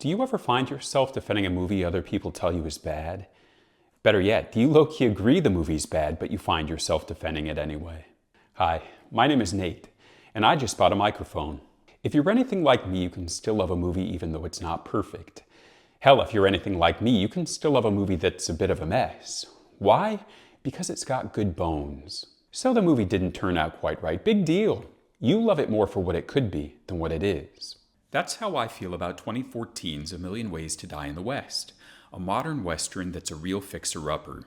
Do you ever find yourself defending a movie other people tell you is bad? Better yet, do you low-key agree the movie's bad, but you find yourself defending it anyway? Hi, my name is Nate, and I just bought a microphone. If you're anything like me, you can still love a movie even though it's not perfect. Hell, if you're anything like me, you can still love a movie that's a bit of a mess. Why? Because it's got good bones. So the movie didn't turn out quite right. Big deal. You love it more for what it could be than what it is. That's how I feel about 2014's A Million Ways to Die in the West, a modern Western that's a real fixer-upper.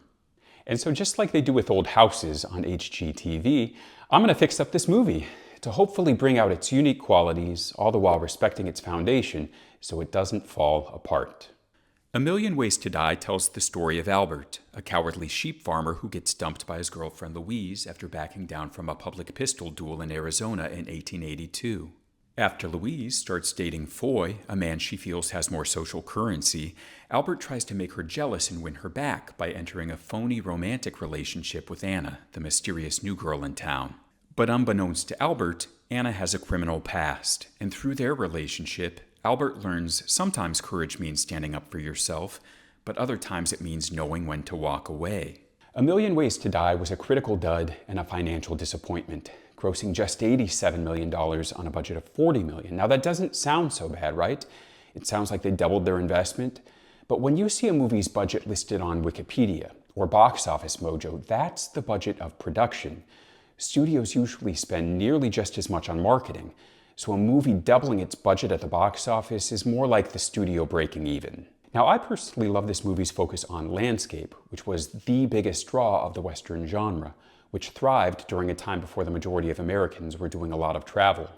And so just like they do with old houses on HGTV, I'm going to fix up this movie to hopefully bring out its unique qualities, all the while respecting its foundation so it doesn't fall apart. A Million Ways to Die tells the story of Albert, a cowardly sheep farmer who gets dumped by his girlfriend Louise after backing down from a public pistol duel in Arizona in 1882. After Louise starts dating Foy, a man she feels has more social currency, Albert tries to make her jealous and win her back by entering a phony romantic relationship with Anna, the mysterious new girl in town. But unbeknownst to Albert, Anna has a criminal past, and through their relationship, Albert learns sometimes courage means standing up for yourself, but other times it means knowing when to walk away. A Million Ways to Die was a critical dud and a financial disappointment, grossing just $87 million on a budget of $40 million. Now that doesn't sound so bad, right? It sounds like they doubled their investment. But when you see a movie's budget listed on Wikipedia or Box Office Mojo, that's the budget of production. Studios usually spend nearly just as much on marketing, so a movie doubling its budget at the box office is more like the studio breaking even. Now, I personally love this movie's focus on landscape, which was the biggest draw of the Western genre, which thrived during a time before the majority of Americans were doing a lot of travel.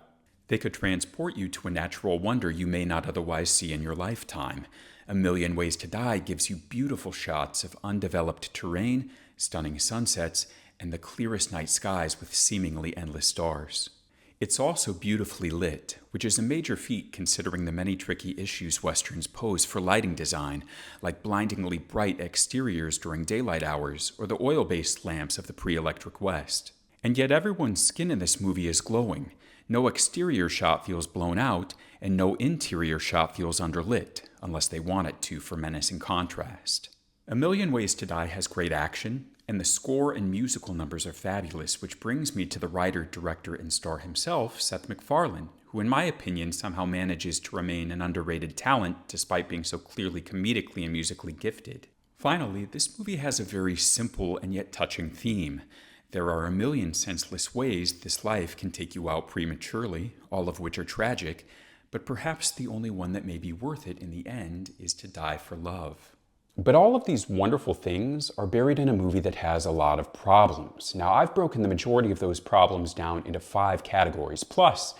They could transport you to a natural wonder you may not otherwise see in your lifetime. A Million Ways to Die gives you beautiful shots of undeveloped terrain, stunning sunsets, and the clearest night skies with seemingly endless stars. It's also beautifully lit, which is a major feat considering the many tricky issues Westerns pose for lighting design, like blindingly bright exteriors during daylight hours or the oil-based lamps of the pre-electric West. And yet everyone's skin in this movie is glowing. No exterior shot feels blown out, and no interior shot feels underlit, unless they want it to for menacing contrast. A Million Ways to Die has great action, and the score and musical numbers are fabulous, which brings me to the writer, director, and star himself, Seth MacFarlane, who in my opinion somehow manages to remain an underrated talent despite being so clearly comedically and musically gifted. Finally, this movie has a very simple and yet touching theme. There are a million senseless ways this life can take you out prematurely, all of which are tragic, but perhaps the only one that may be worth it in the end is to die for love. But all of these wonderful things are buried in a movie that has a lot of problems. Now, I've broken the majority of those problems down into 5 categories, plus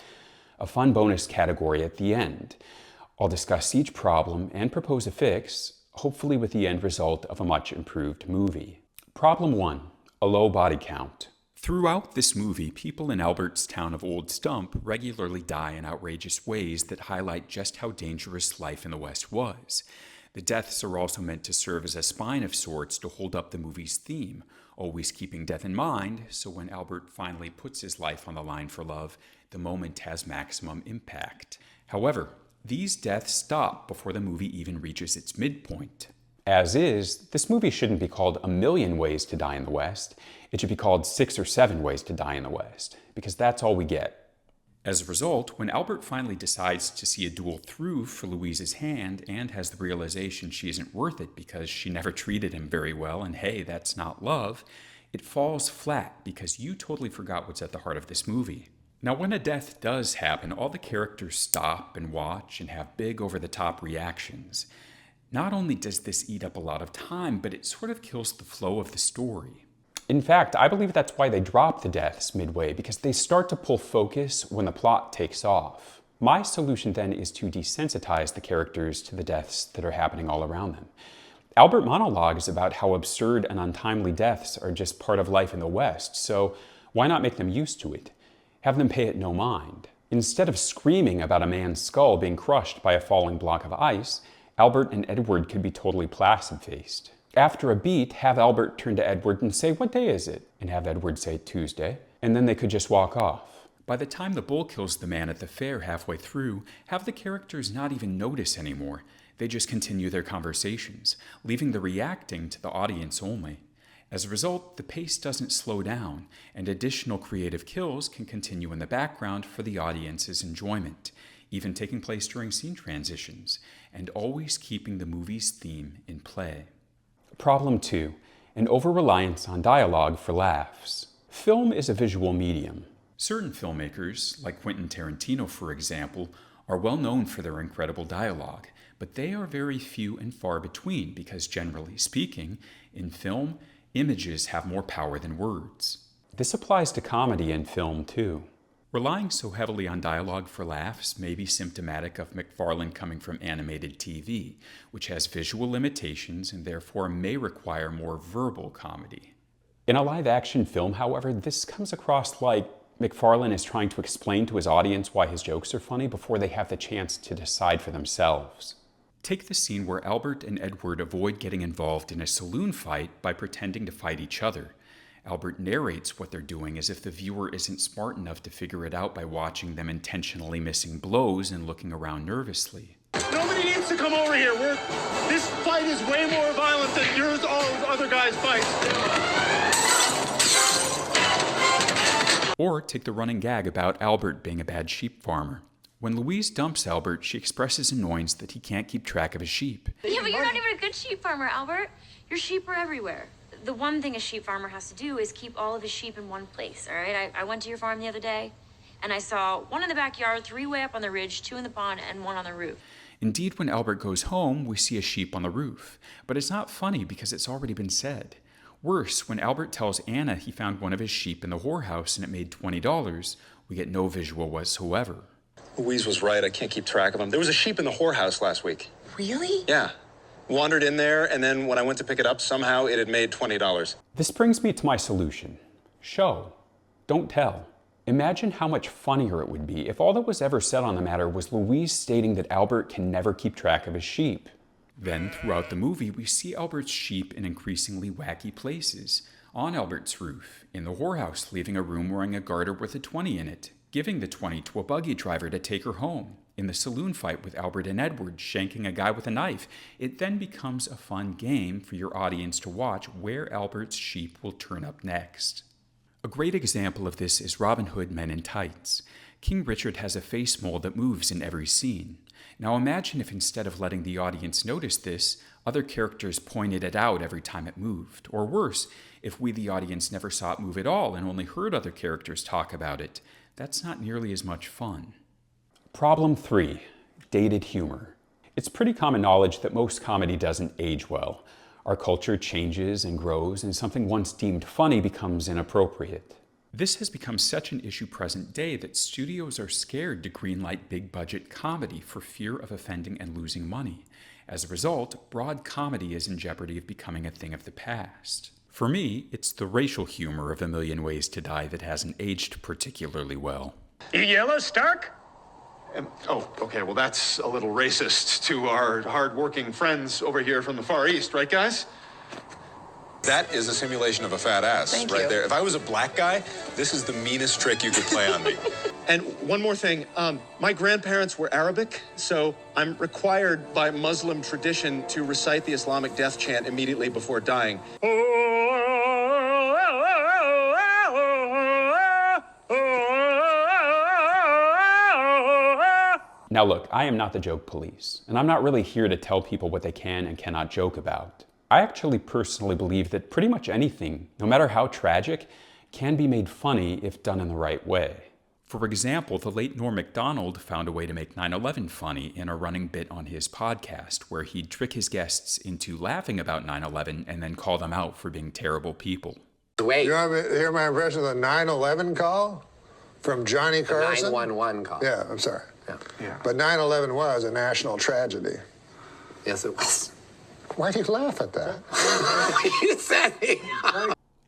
a fun bonus category at the end. I'll discuss each problem and propose a fix, hopefully with the end result of a much improved movie. Problem 1, a low body count. Throughout this movie, people in Albert's town of Old Stump regularly die in outrageous ways that highlight just how dangerous life in the West was. The deaths are also meant to serve as a spine of sorts to hold up the movie's theme, always keeping death in mind, so when Albert finally puts his life on the line for love, the moment has maximum impact. However, these deaths stop before the movie even reaches its midpoint. As is, this movie shouldn't be called A Million Ways to Die in the West. It should be called 6 or 7 Ways to Die in the West, because that's all we get. As a result, when Albert finally decides to see a duel through for Louise's hand and has the realization she isn't worth it because she never treated him very well, and hey, that's not love, it falls flat because you totally forgot what's at the heart of this movie. Now, when a death does happen, all the characters stop and watch and have big over-the-top reactions. Not only does this eat up a lot of time, but it sort of kills the flow of the story. In fact, I believe that's why they drop the deaths midway, because they start to pull focus when the plot takes off. My solution then is to desensitize the characters to the deaths that are happening all around them. Albert monologues about how absurd and untimely deaths are just part of life in the West, so why not make them used to it? Have them pay it no mind. Instead of screaming about a man's skull being crushed by a falling block of ice, Albert and Edward could be totally placid-faced. After a beat, have Albert turn to Edward and say, "What day is it?" and have Edward say, "Tuesday." And then they could just walk off. By the time the bull kills the man at the fair halfway through, have the characters not even notice anymore. They just continue their conversations, leaving the reacting to the audience only. As a result, the pace doesn't slow down, and additional creative kills can continue in the background for the audience's enjoyment, even taking place during scene transitions, and always keeping the movie's theme in play. Problem 2. An over-reliance on dialogue for laughs. Film is a visual medium. Certain filmmakers, like Quentin Tarantino for example, are well known for their incredible dialogue, but they are very few and far between because, generally speaking, in film, images have more power than words. This applies to comedy and film too. Relying so heavily on dialogue for laughs may be symptomatic of McFarlane coming from animated TV, which has visual limitations and therefore may require more verbal comedy. In a live-action film, however, this comes across like McFarlane is trying to explain to his audience why his jokes are funny before they have the chance to decide for themselves. Take the scene where Albert and Edward avoid getting involved in a saloon fight by pretending to fight each other. Albert narrates what they're doing as if the viewer isn't smart enough to figure it out by watching them intentionally missing blows and looking around nervously. Nobody needs to come over here. This fight is way more violent than all other guys' fights. Or take the running gag about Albert being a bad sheep farmer. When Louise dumps Albert, she expresses annoyance that he can't keep track of his sheep. Yeah, but you're not even a good sheep farmer, Albert. Your sheep are everywhere. The one thing a sheep farmer has to do is keep all of his sheep in one place, all right? I went to your farm the other day, and I saw one in the backyard, 3 way up on the ridge, 2 in the pond, and 1 on the roof. Indeed, when Albert goes home, we see a sheep on the roof. But it's not funny because it's already been said. Worse, when Albert tells Anna he found one of his sheep in the whorehouse and it made $20, we get no visual whatsoever. Louise was right. I can't keep track of them. There was a sheep in the whorehouse last week. Really? Yeah. Wandered in there, and then when I went to pick it up, somehow it had made $20. This brings me to my solution. Show. Don't tell. Imagine how much funnier it would be if all that was ever said on the matter was Louise stating that Albert can never keep track of his sheep. Then, throughout the movie, we see Albert's sheep in increasingly wacky places. On Albert's roof, in the whorehouse, leaving a room wearing a garter with a 20 in it, giving the 20 to a buggy driver to take her home. In the saloon fight with Albert and Edward, shanking a guy with a knife. It then becomes a fun game for your audience to watch where Albert's sheep will turn up next. A great example of this is Robin Hood Men in Tights. King Richard has a face mold that moves in every scene. Now imagine if instead of letting the audience notice this, other characters pointed it out every time it moved. Or worse, if we the audience never saw it move at all and only heard other characters talk about it. That's not nearly as much fun. Problem 3. Dated humor. It's pretty common knowledge that most comedy doesn't age well. Our culture changes and grows, and something once deemed funny becomes inappropriate. This has become such an issue present day that studios are scared to greenlight big-budget comedy for fear of offending and losing money. As a result, broad comedy is in jeopardy of becoming a thing of the past. For me, it's the racial humor of A Million Ways to Die that hasn't aged particularly well. You yellow, Stark? Okay, well, that's a little racist to our hard-working friends over here from the Far East, right, guys? That is a simulation of a fat ass right there. If I was a black guy, this is the meanest trick you could play on me. And one more thing, my grandparents were Arabic, so I'm required by Muslim tradition to recite the Islamic death chant immediately before dying. Now look, I am not the joke police, and I'm not really here to tell people what they can and cannot joke about. I actually personally believe that pretty much anything, no matter how tragic, can be made funny if done in the right way. For example, the late Norm Macdonald found a way to make 9/11 funny in a running bit on his podcast, where he'd trick his guests into laughing about 9/11 and then call them out for being terrible people. Wait. You want to hear my impression of the 9/11 call from Johnny Carson? 911 call. Yeah, I'm sorry. Yeah. But 9/11 was a national tragedy. Yes, it was. Why do you laugh at that? You said it.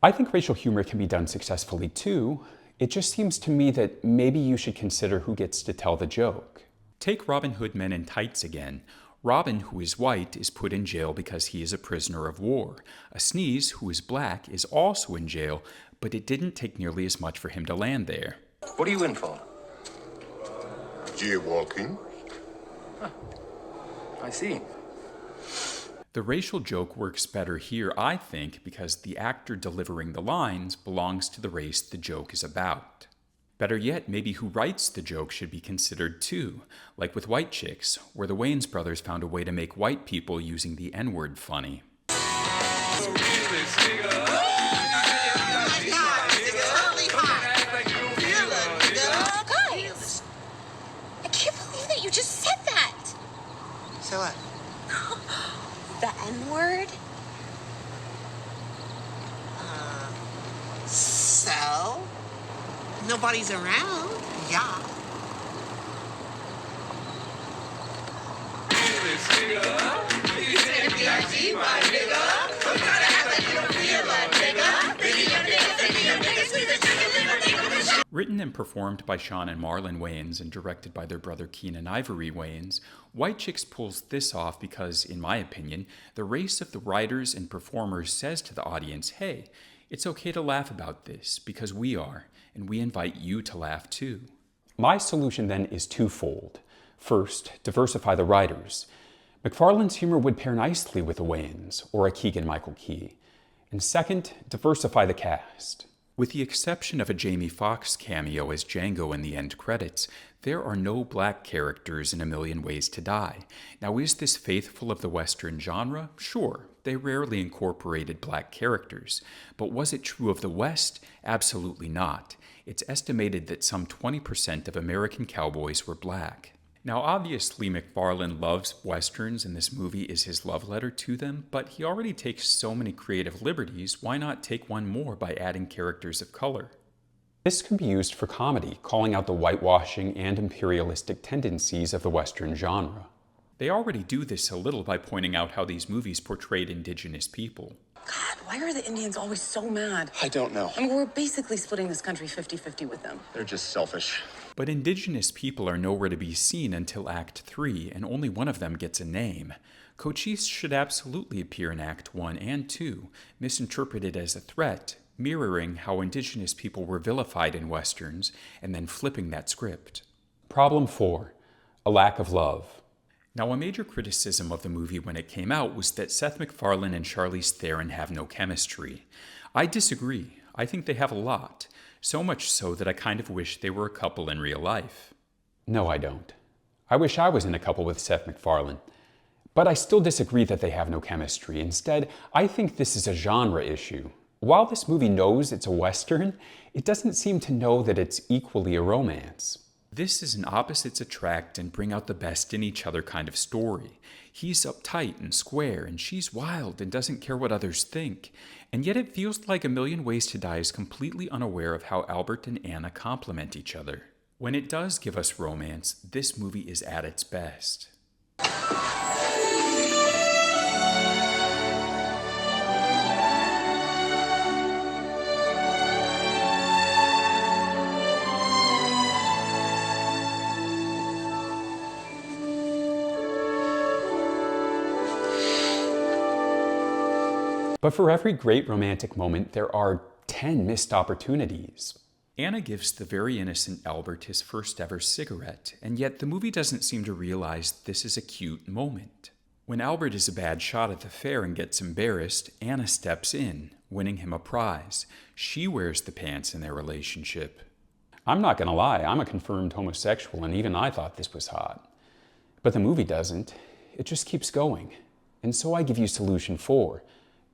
I think racial humor can be done successfully too. It just seems to me that maybe you should consider who gets to tell the joke. Take Robin Hood Men in Tights again. Robin, who is white, is put in jail because he is a prisoner of war. A Sneeze, who is black, is also in jail, but it didn't take nearly as much for him to land there. What are you in for? Jaywalking. I see. The racial joke works better here, I think, because the actor delivering the lines belongs to the race the joke is about. Better yet, maybe who writes the joke should be considered too, like with White Chicks, where the Wayans brothers found a way to make white people using the N-word funny. Guys, I can't believe that you just said that. So what? The N-word? So? Nobody's around. Yeah. Written and performed by Sean and Marlon Wayans and directed by their brother Keenan Ivory Wayans, White Chicks pulls this off because, in my opinion, the race of the writers and performers says to the audience, hey, it's okay to laugh about this because we are, and we invite you to laugh too. My solution then is twofold. First, diversify the writers. McFarlane's humor would pair nicely with a Wayans or a Keegan-Michael Key. And second, diversify the cast. With the exception of a Jamie Foxx cameo as Django in the end credits, there are no black characters in A Million Ways to Die. Now, is this faithful of the Western genre? Sure, they rarely incorporated black characters. But was it true of the West? Absolutely not. It's estimated that some 20% of American cowboys were black. Now, obviously, McFarlane loves Westerns, and this movie is his love letter to them, but he already takes so many creative liberties, why not take one more by adding characters of color? This can be used for comedy, calling out the whitewashing and imperialistic tendencies of the Western genre. They already do this a little by pointing out how these movies portrayed indigenous people. God, why are the Indians always so mad? I don't know. I mean, we're basically splitting this country 50-50 with them. They're just selfish. But indigenous people are nowhere to be seen until Act 3, and only one of them gets a name. Cochise should absolutely appear in Act 1 and 2, misinterpreted as a threat, mirroring how indigenous people were vilified in Westerns, and then flipping that script. Problem 4, a lack of love. Now, a major criticism of the movie when it came out was that Seth MacFarlane and Charlize Theron have no chemistry. I disagree. I think they have a lot. So much so that I kind of wish they were a couple in real life. No, I don't. I wish I was in a couple with Seth MacFarlane. But I still disagree that they have no chemistry. Instead, I think this is a genre issue. While this movie knows it's a Western, it doesn't seem to know that it's equally a romance. This is an opposites attract and bring out the best in each other kind of story. He's uptight and square, and she's wild and doesn't care what others think. And yet it feels like A Million Ways to Die is completely unaware of how Albert and Anna complement each other. When it does give us romance, this movie is at its best. But for every great romantic moment, there are 10 missed opportunities. Anna gives the very innocent Albert his first ever cigarette, and yet the movie doesn't seem to realize this is a cute moment. When Albert is a bad shot at the fair and gets embarrassed, Anna steps in, winning him a prize. She wears the pants in their relationship. I'm not gonna lie, I'm a confirmed homosexual, and even I thought this was hot. But the movie doesn't. It just keeps going. And so I give you solution 4.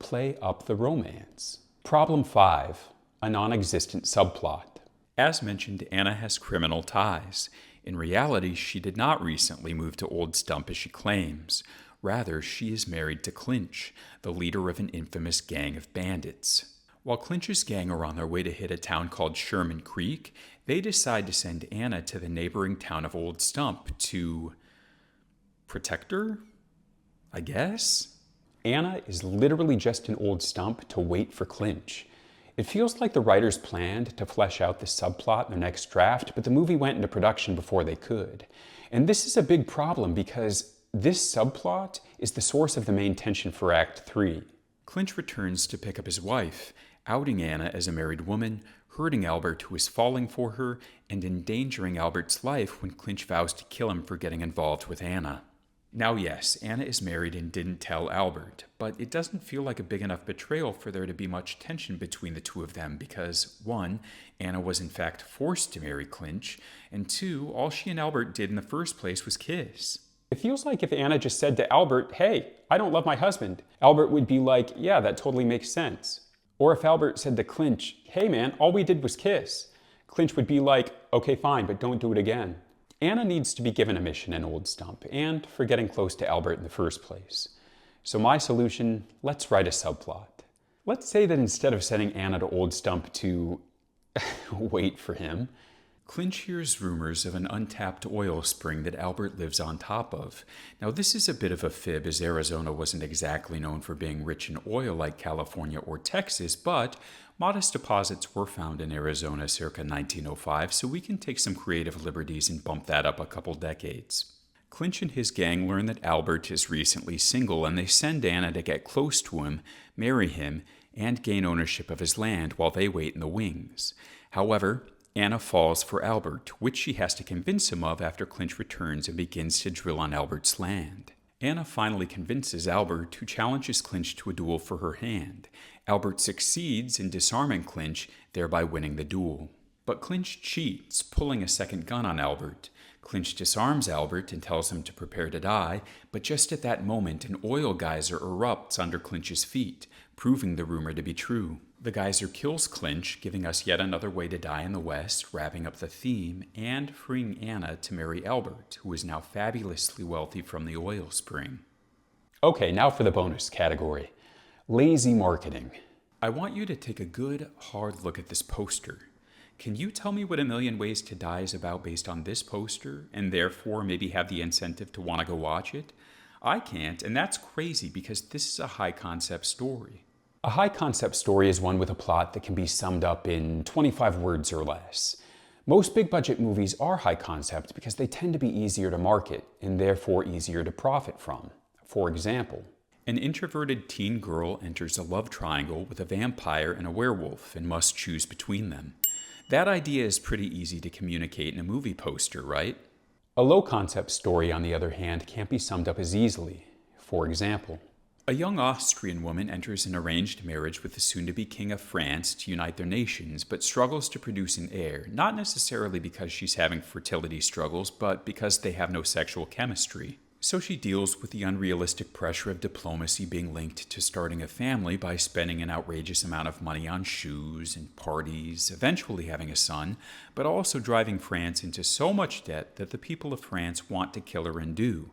Play up the romance. Problem 5, a non-existent subplot. As mentioned, Anna has criminal ties. In reality, she did not recently move to Old Stump as she claims. Rather, she is married to Clinch, the leader of an infamous gang of bandits. While Clinch's gang are on their way to hit a town called Sherman Creek, they decide to send Anna to the neighboring town of Old Stump to protect her, I guess? Anna is literally just an old stump to wait for Clinch. It feels like the writers planned to flesh out the subplot in their next draft, but the movie went into production before they could. And this is a big problem because this subplot is the source of the main tension for Act 3. Clinch returns to pick up his wife. outing Anna as a married woman, hurting Albert who is falling for her, and endangering Albert's life when Clinch vows to kill him for getting involved with Anna. Now yes, Anna is married and didn't tell Albert, but it doesn't feel like a big enough betrayal for there to be much tension between the two of them because, 1, Anna was in fact forced to marry Clinch, and 2, all she and Albert did in the first place was kiss. It feels like if Anna just said to Albert, "Hey, I don't love my husband," Albert would be like, "Yeah, that totally makes sense." Or if Albert said to Clinch, "Hey man, all we did was kiss," Clinch would be like, "Okay, fine, but don't do it again." Anna needs to be given a mission in Old Stump, and for getting close to Albert in the first place. So my solution, let's write a subplot. Let's say that instead of sending Anna to Old Stump to wait for him, Clinch hears rumors of an untapped oil spring that Albert lives on top of. Now this is a bit of a fib, as Arizona wasn't exactly known for being rich in oil like California or Texas, but modest deposits were found in Arizona circa 1905, so we can take some creative liberties and bump that up a couple decades. Clinch and his gang learn that Albert is recently single, and they send Anna to get close to him, marry him, and gain ownership of his land while they wait in the wings. However, Anna falls for Albert, which she has to convince him of after Clinch returns and begins to drill on Albert's land. Anna finally convinces Albert, who challenges Clinch to a duel for her hand. Albert succeeds in disarming Clinch, thereby winning the duel. But Clinch cheats, pulling a second gun on Albert. Clinch disarms Albert and tells him to prepare to die, but just at that moment an oil geyser erupts under Clinch's feet, proving the rumor to be true. The geyser kills Clinch, giving us yet another way to die in the West, wrapping up the theme, and freeing Anna to marry Albert, who is now fabulously wealthy from the oil spring. Okay, now for the bonus category. Lazy marketing. I want you to take a good, hard look at this poster. Can you tell me what A Million Ways to Die is about based on this poster, and therefore maybe have the incentive to want to go watch it? I can't, and that's crazy because this is a high-concept story. A high-concept story is one with a plot that can be summed up in 25 words or less. Most big-budget movies are high-concept because they tend to be easier to market and therefore easier to profit from. For example, an introverted teen girl enters a love triangle with a vampire and a werewolf and must choose between them. That idea is pretty easy to communicate in a movie poster, right? A low-concept story, on the other hand, can't be summed up as easily. For example, a young Austrian woman enters an arranged marriage with the soon-to-be king of France to unite their nations, but struggles to produce an heir, not necessarily because she's having fertility struggles, but because they have no sexual chemistry. So she deals with the unrealistic pressure of diplomacy being linked to starting a family by spending an outrageous amount of money on shoes and parties, eventually having a son, but also driving France into so much debt that the people of France want to kill her and do.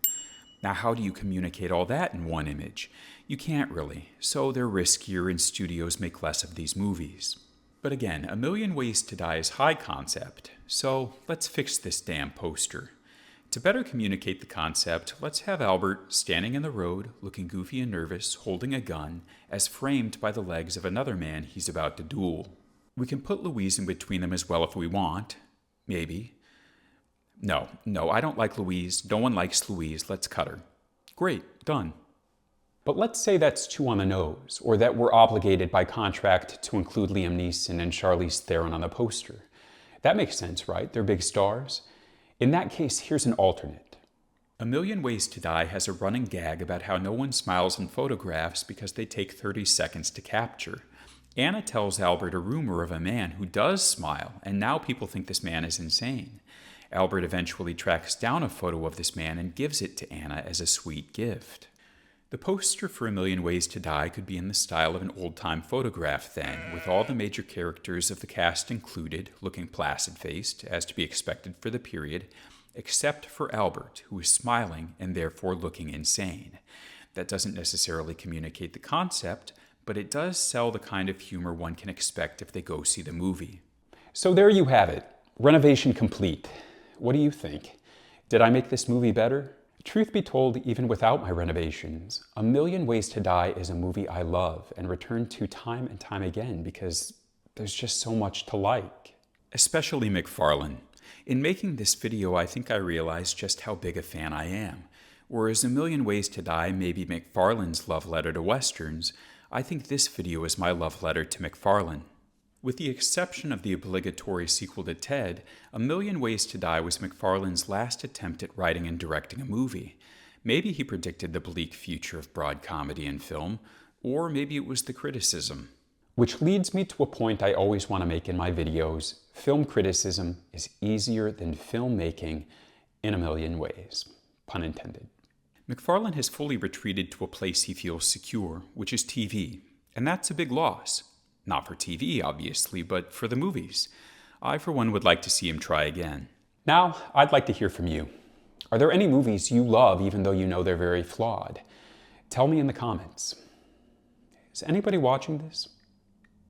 Now, how do you communicate all that in one image? You can't really, so they're riskier and studios make less of these movies. But again, A Million Ways to Die is high concept, so let's fix this damn poster. To better communicate the concept, let's have Albert standing in the road, looking goofy and nervous, holding a gun, as framed by the legs of another man he's about to duel. We can put Louise in between them as well if we want. Maybe. No, I don't like Louise. No one likes Louise. Let's cut her. Great, done. But let's say that's too on the nose, or that we're obligated by contract to include Liam Neeson and Charlize Theron on the poster. That makes sense, right? They're big stars. In that case, here's an alternate. A Million Ways to Die has a running gag about how no one smiles in photographs because they take 30 seconds to capture. Anna tells Albert a rumor of a man who does smile, and now people think this man is insane. Albert eventually tracks down a photo of this man and gives it to Anna as a sweet gift. The poster for A Million Ways to Die could be in the style of an old-time photograph then, with all the major characters of the cast included, looking placid-faced, as to be expected for the period, except for Albert, who is smiling and therefore looking insane. That doesn't necessarily communicate the concept, but it does sell the kind of humor one can expect if they go see the movie. So there you have it. Renovation complete. What do you think? Did I make this movie better? Truth be told, even without my renovations, A Million Ways to Die is a movie I love and return to time and time again because there's just so much to like. Especially McFarlane. In making this video, I think I realized just how big a fan I am. Whereas A Million Ways to Die may be McFarlane's love letter to Westerns, I think this video is my love letter to McFarlane. With the exception of the obligatory sequel to Ted, A Million Ways to Die was McFarlane's last attempt at writing and directing a movie. Maybe he predicted the bleak future of broad comedy and film, or maybe it was the criticism. Which leads me to a point I always want to make in my videos. Film criticism is easier than filmmaking in a million ways. Pun intended. McFarlane has fully retreated to a place he feels secure, which is TV. And that's a big loss. Not for TV, obviously, but for the movies. I, for one, would like to see him try again. Now, I'd like to hear from you. Are there any movies you love even though you know they're very flawed? Tell me in the comments. Is anybody watching this?